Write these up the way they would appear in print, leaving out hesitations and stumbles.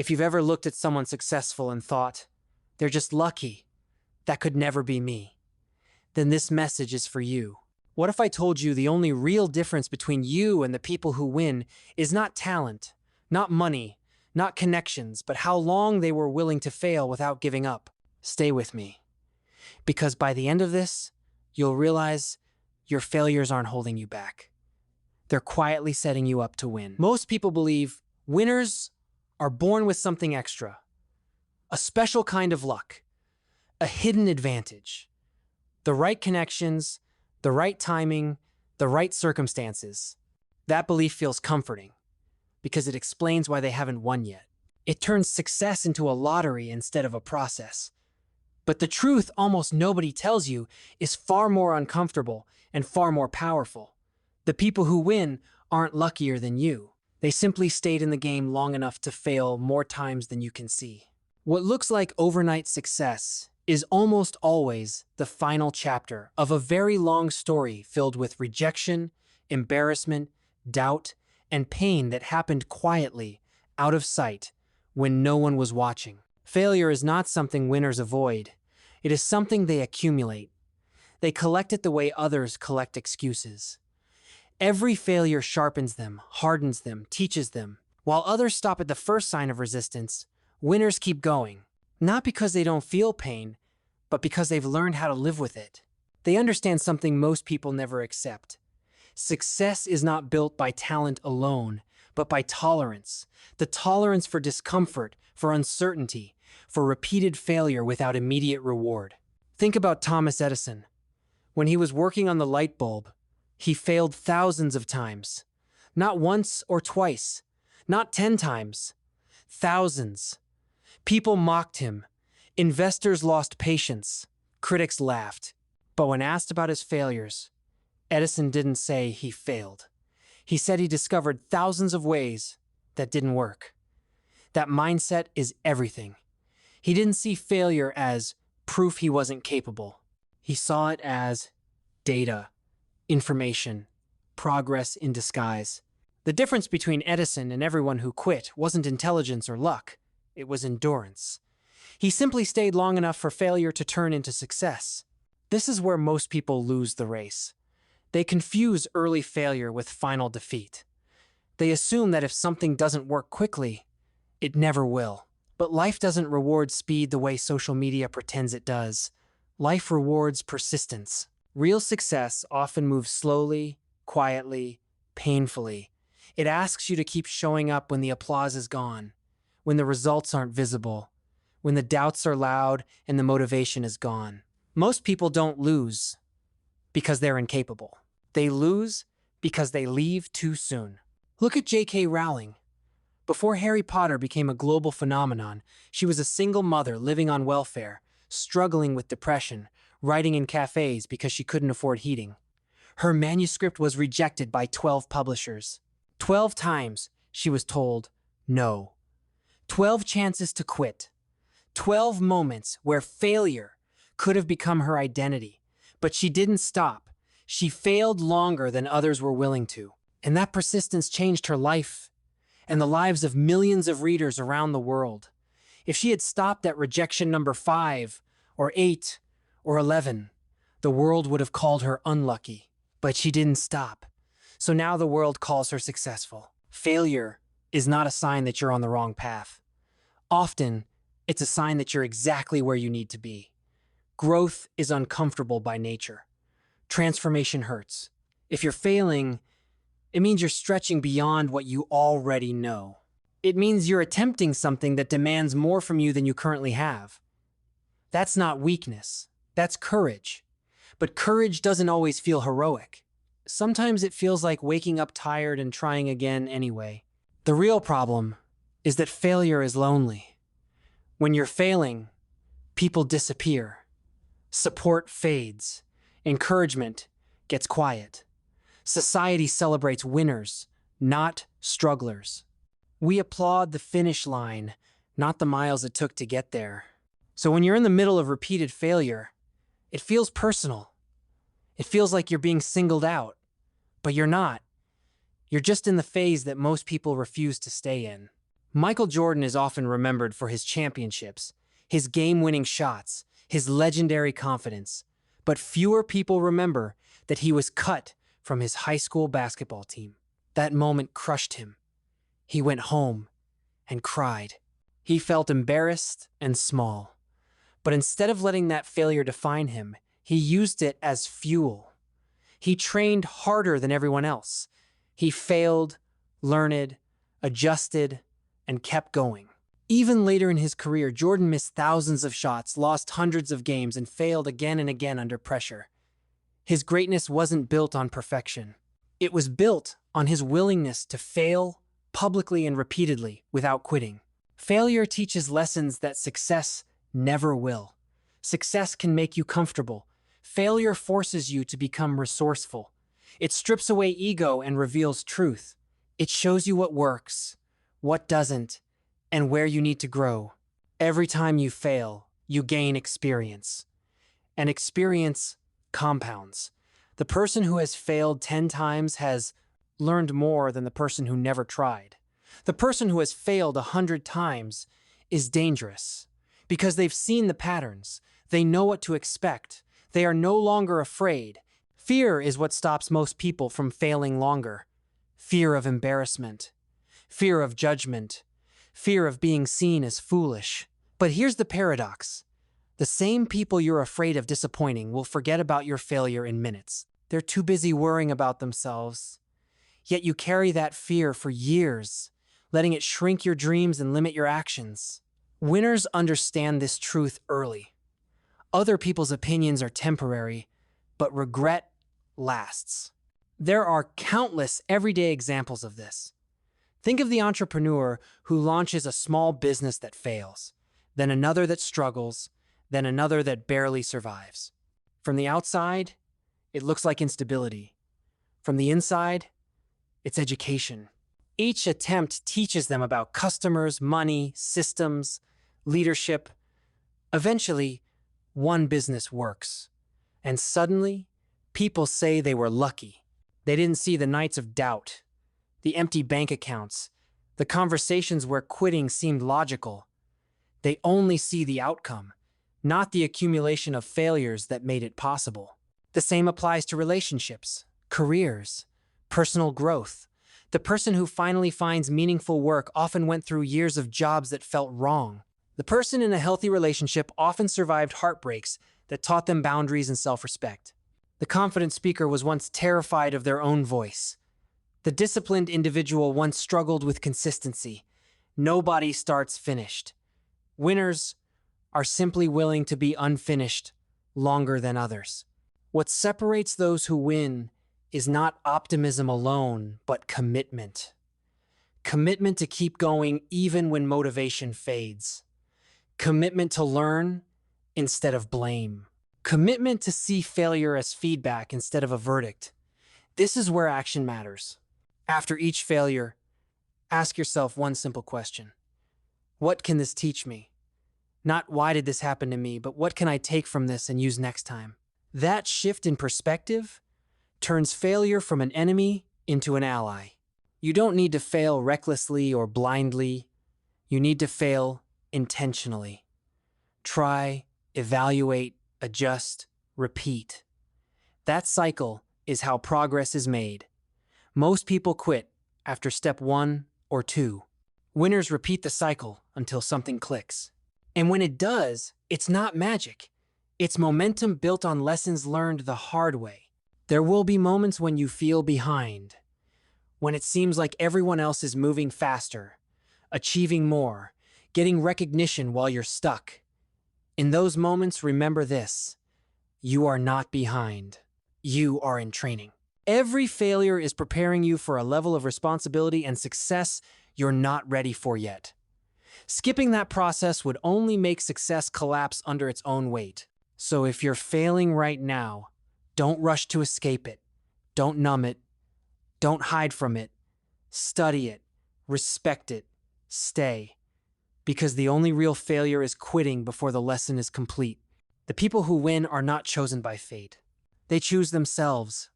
If you've ever looked at someone successful and thought, they're just lucky, that could never be me, then this message is for you. What if I told you the only real difference between you and the people who win is not talent, not money, not connections, but how long they were willing to fail without giving up? Stay with me, because by the end of this, you'll realize your failures aren't holding you back. They're quietly setting you up to win. Most people believe winners are born with something extra, a special kind of luck, a hidden advantage, the right connections, the right timing, the right circumstances. That belief feels comforting because it explains why they haven't won yet. It turns success into a lottery instead of a process. But the truth almost nobody tells you is far more uncomfortable and far more powerful. The people who win aren't luckier than you. They simply stayed in the game long enough to fail more times than you can see. What looks like overnight success is almost always the final chapter of a very long story filled with rejection, embarrassment, doubt, and pain that happened quietly, out of sight, when no one was watching. Failure is not something winners avoid. It is something they accumulate. They collect it the way others collect excuses. Every failure sharpens them, hardens them, teaches them. While others stop at the first sign of resistance, winners keep going. Not because they don't feel pain, but because they've learned how to live with it. They understand something most people never accept. Success is not built by talent alone, but by tolerance. The tolerance for discomfort, for uncertainty, for repeated failure without immediate reward. Think about Thomas Edison. When he was working on the light bulb, he failed thousands of times. Not once or twice, not 10 times, thousands. People mocked him. Investors lost patience. Critics laughed. But when asked about his failures, Edison didn't say he failed. He said he discovered thousands of ways that didn't work. That mindset is everything. He didn't see failure as proof he wasn't capable. He saw it as data, information, progress in disguise. The difference between Edison and everyone who quit wasn't intelligence or luck. It was endurance. He simply stayed long enough for failure to turn into success. This is where most people lose the race. They confuse early failure with final defeat. They assume that if something doesn't work quickly, it never will. But life doesn't reward speed the way social media pretends it does. Life rewards persistence. Real success often moves slowly, quietly, painfully. It asks you to keep showing up when the applause is gone, when the results aren't visible, when the doubts are loud and the motivation is gone. Most people don't lose because they're incapable. They lose because they leave too soon. Look at J.K. Rowling. Before Harry Potter became a global phenomenon, she was a single mother living on welfare, struggling with depression, writing in cafes because she couldn't afford heating. Her manuscript was rejected by 12 publishers. 12 times she was told no. 12 chances to quit. 12 moments where failure could have become her identity. But she didn't stop. She failed longer than others were willing to. And that persistence changed her life and the lives of millions of readers around the world. If she had stopped at rejection number 5 or 8 or 11, the world would have called her unlucky. But she didn't stop. So now the world calls her successful. Failure is not a sign that you're on the wrong path. Often, it's a sign that you're exactly where you need to be. Growth is uncomfortable by nature. Transformation hurts. If you're failing, it means you're stretching beyond what you already know. It means you're attempting something that demands more from you than you currently have. That's not weakness. That's courage. But courage doesn't always feel heroic. Sometimes it feels like waking up tired and trying again anyway. The real problem is that failure is lonely. When you're failing, people disappear. Support fades. Encouragement gets quiet. Society celebrates winners, not strugglers. We applaud the finish line, not the miles it took to get there. So when you're in the middle of repeated failure, it feels personal. It feels like you're being singled out, but you're not. You're just in the phase that most people refuse to stay in. Michael Jordan is often remembered for his championships, his game-winning shots, his legendary confidence. But fewer people remember that he was cut from his high school basketball team. That moment crushed him. He went home and cried. He felt embarrassed and small. But instead of letting that failure define him, he used it as fuel. He trained harder than everyone else. He failed, learned, adjusted, and kept going. Even later in his career, Jordan missed thousands of shots, lost hundreds of games, and failed again and again under pressure. His greatness wasn't built on perfection. It was built on his willingness to fail publicly and repeatedly without quitting. Failure teaches lessons that success never will. Success can make you comfortable. Failure forces you to become resourceful. It strips away ego and reveals truth. It shows you what works, what doesn't, and where you need to grow. Every time you fail, you gain experience. And experience compounds. The person who has failed 10 times has learned more than the person who never tried. The person who has failed 100 times is dangerous because they've seen the patterns. They know what to expect. They are no longer afraid. Fear is what stops most people from failing longer. Fear of embarrassment. Fear of judgment. Fear of being seen as foolish. But here's the paradox. The same people you're afraid of disappointing will forget about your failure in minutes. They're too busy worrying about themselves. Yet you carry that fear for years, letting it shrink your dreams and limit your actions. Winners understand this truth early. Other people's opinions are temporary, but regret lasts. There are countless everyday examples of this. Think of the entrepreneur who launches a small business that fails, then another that struggles, then another that barely survives. From the outside, it looks like instability. From the inside, it's education. Each attempt teaches them about customers, money, systems, leadership. Eventually, one business works. And suddenly, people say they were lucky. They didn't see the nights of doubt, the empty bank accounts, the conversations where quitting seemed logical. They only see the outcome, not the accumulation of failures that made it possible. The same applies to relationships, careers, personal growth. The person who finally finds meaningful work often went through years of jobs that felt wrong. The person in a healthy relationship often survived heartbreaks that taught them boundaries and self-respect. The confident speaker was once terrified of their own voice. The disciplined individual once struggled with consistency. Nobody starts finished. Winners are simply willing to be unfinished longer than others. What separates those who win is not optimism alone, but commitment. Commitment to keep going even when motivation fades. Commitment to learn instead of blame. Commitment to see failure as feedback instead of a verdict. This is where action matters. After each failure, ask yourself one simple question. What can this teach me? Not why did this happen to me, but what can I take from this and use next time? That shift in perspective turns failure from an enemy into an ally. You don't need to fail recklessly or blindly. You need to fail intentionally. Try, evaluate, adjust, repeat. That cycle is how progress is made. Most people quit after step 1 or 2. Winners repeat the cycle until something clicks. And when it does, it's not magic. It's momentum built on lessons learned the hard way. There will be moments when you feel behind, when it seems like everyone else is moving faster, achieving more, getting recognition while you're stuck. In those moments, remember this: you are not behind. You are in training. Every failure is preparing you for a level of responsibility and success you're not ready for yet. Skipping that process would only make success collapse under its own weight. So if you're failing right now, don't rush to escape it. Don't numb it. Don't hide from it. Study it. Respect it. Stay. Because the only real failure is quitting before the lesson is complete. The people who win are not chosen by fate. They choose themselves,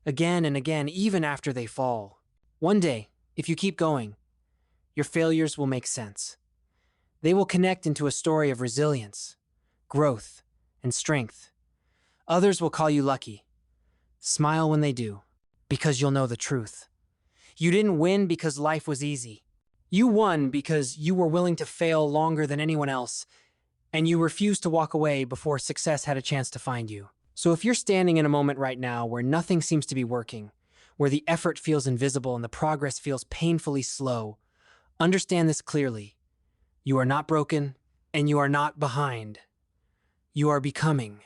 again and again, even after they fall. One day, if you keep going, your failures will make sense. They will connect into a story of resilience, growth, and strength. Others will call you lucky. Smile when they do, because you'll know the truth. You didn't win because life was easy. You won because you were willing to fail longer than anyone else, and you refused to walk away before success had a chance to find you. So if you're standing in a moment right now where nothing seems to be working, where the effort feels invisible and the progress feels painfully slow, understand this clearly. You are not broken, and you are not behind. You are becoming.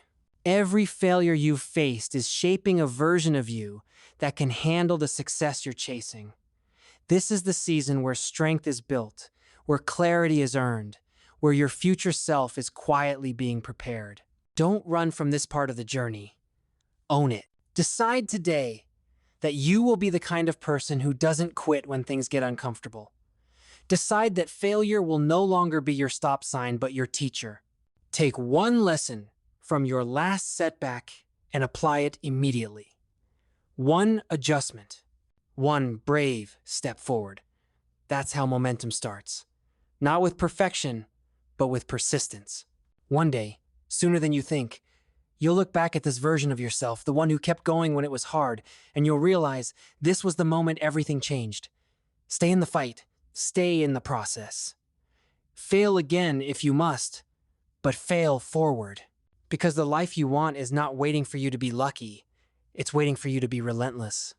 Every failure you've faced is shaping a version of you that can handle the success you're chasing. This is the season where strength is built, where clarity is earned, where your future self is quietly being prepared. Don't run from this part of the journey. Own it. Decide today that you will be the kind of person who doesn't quit when things get uncomfortable. Decide that failure will no longer be your stop sign, but your teacher. Take one lesson from your last setback and apply it immediately. One adjustment, one brave step forward. That's how momentum starts. Not with perfection, but with persistence. One day, sooner than you think, you'll look back at this version of yourself, the one who kept going when it was hard, and you'll realize this was the moment everything changed. Stay in the fight. Stay in the process. Fail again if you must, but fail forward. Because the life you want is not waiting for you to be lucky. It's waiting for you to be relentless.